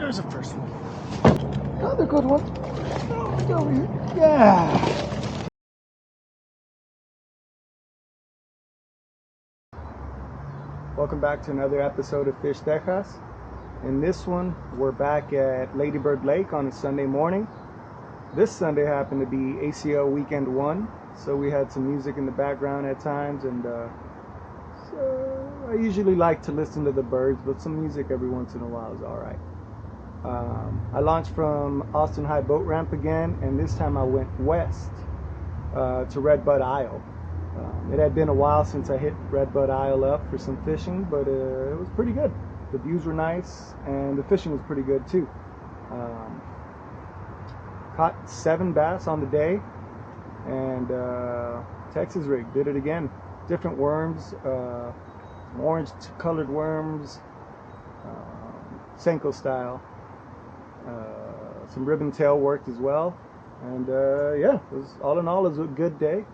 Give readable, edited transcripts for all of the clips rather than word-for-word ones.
There's the first one. Another good one. Oh, get over here. Yeah. Welcome back to another episode of Fish Texas. In this one, we're back at Ladybird Lake on a Sunday morning. This Sunday happened to be ACO weekend 1, so we had some music in the background at times, and so I usually like to listen to the birds, but some music every once in a while is alright. I launched from Austin High Boat Ramp again, and this time I went west to Redbud Isle. It had been a while since I hit Redbud Isle up for some fishing, but it was pretty good. The views were nice, and the fishing was pretty good too. Caught 7 bass on the day, and Texas rig did it again. Different worms, orange colored worms, Senko style. Some ribbon tail worked as well, and yeah, it was, all in all, it was a good day.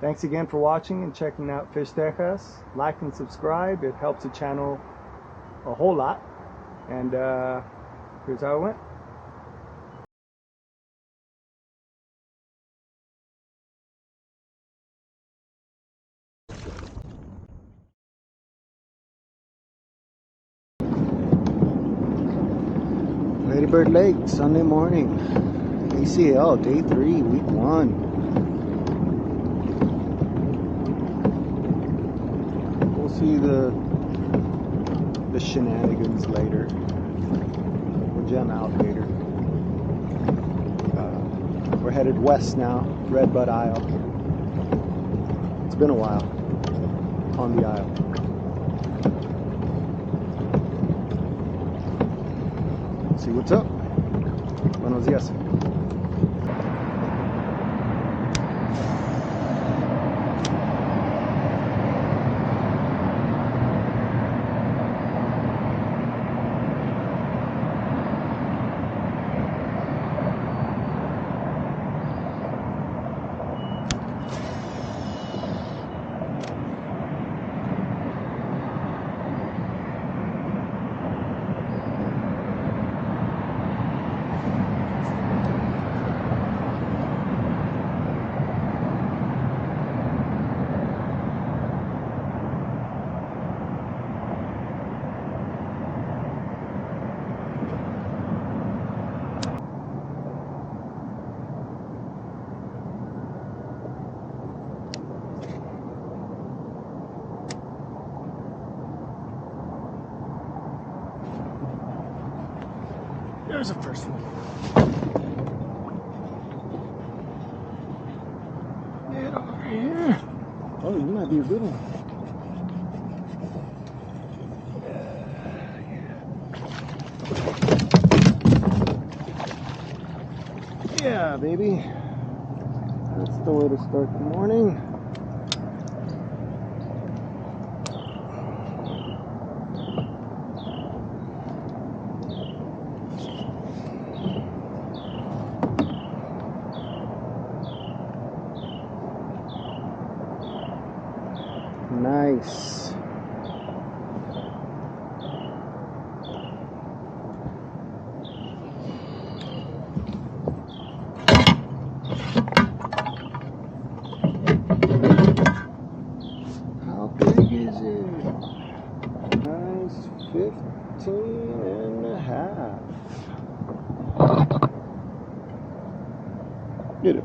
Thanks again for watching and checking out Fish Texas. Like and subscribe, it helps the channel a whole lot. And here's how it went. Ladybird Lake, Sunday morning. ACL, day 3, week 1. We'll see the shenanigans later. We'll jam out later. We're headed west now, Redbud Isle. It's been a while on the isle. See what's up. Buenos dias. There's the first one. Get over here. Oh, you might be a good one. Yeah, baby. That's the way to start the morning. Nice. How big is it? Nice, 15 and a half. Get it.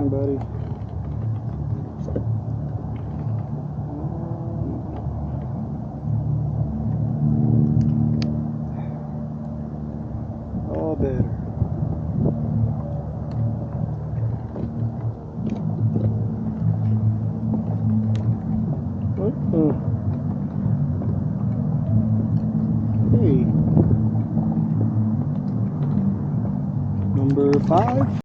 doing, buddy? All better. Hey. Number 5.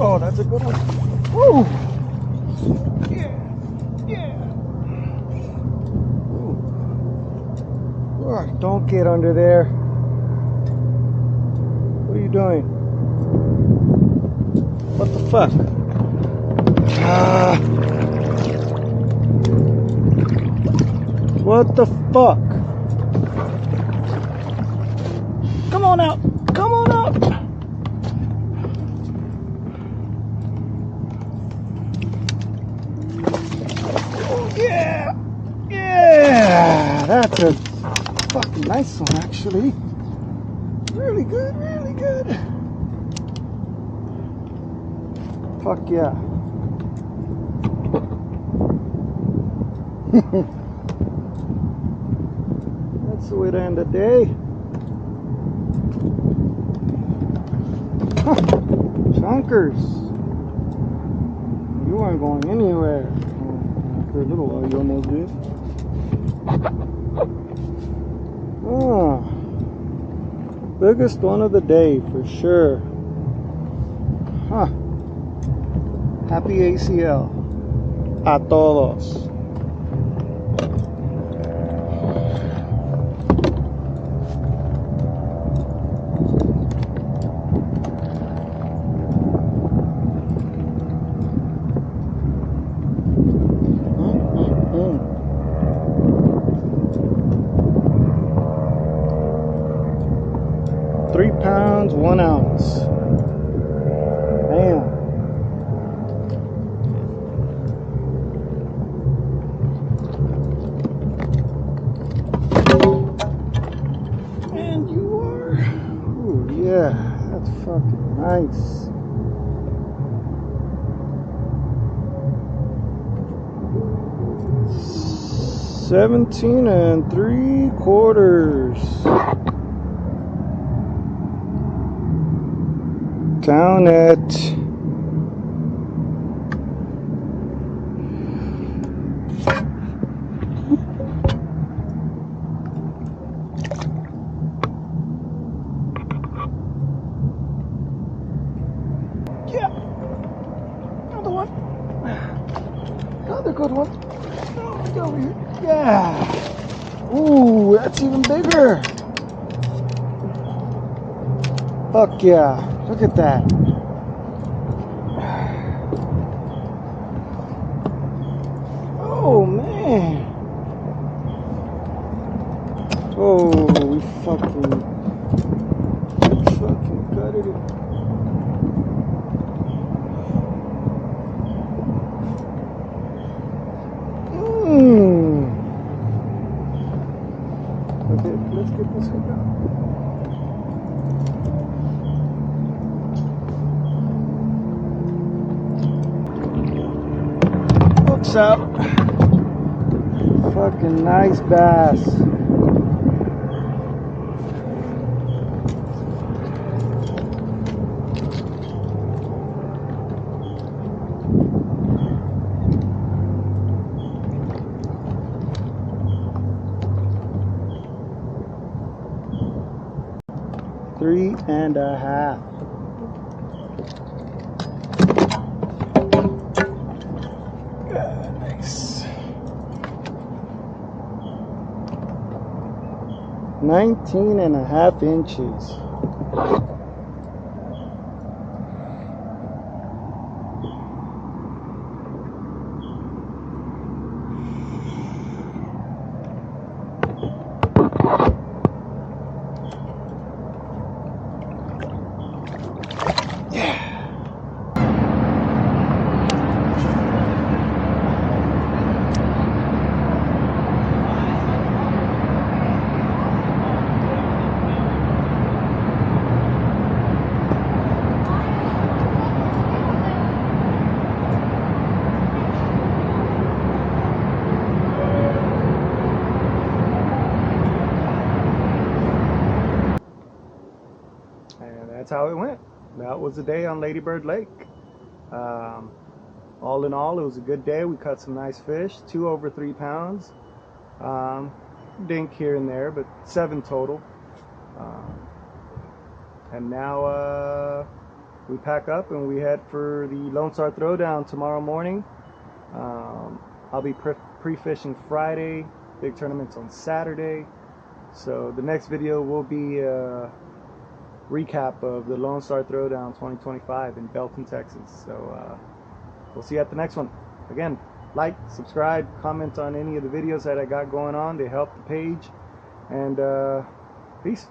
Oh, that's a good one. Woo! Yeah, yeah. Oh, don't get under there. What are you doing? What the fuck? What the fuck? Come on out! Come on out! Yeah! Yeah! That's a fucking nice one, actually. Really good, really good. Fuck yeah. That's the way to end the day. Huh. Chunkers. You aren't going anywhere. For a little while, you almost did. Oh, biggest one of the day for sure. Huh. Happy ACL. A todos. £3, 1 ounce. Damn. And you are. Ooh, yeah, that's fucking nice. $17 3/4. Count it. Yeah. Another one. Another good one. Oh, get over here. Yeah. Ooh, that's even bigger. Fuck yeah. Look at that. Oh, man. Oh, we fucking gutted it. Okay, let's get this one down. Looks up. Fucking nice bass. $3.5. Nice. 19.5 inches. how it went. That was the day on Lady Bird Lake. All in all, it was a good day. We caught some nice fish, 2 over 3 pounds. Dink here and there, but 7 total. And now we pack up and we head for the Lone Star Throwdown tomorrow morning. I'll be pre-fishing Friday, big tournaments on Saturday. So the next video will be a recap of the Lone Star Throwdown 2025 in Belton, Texas. So we'll see you at the next one. Again, like, subscribe, comment on any of the videos that I got going on. They help the page. And peace.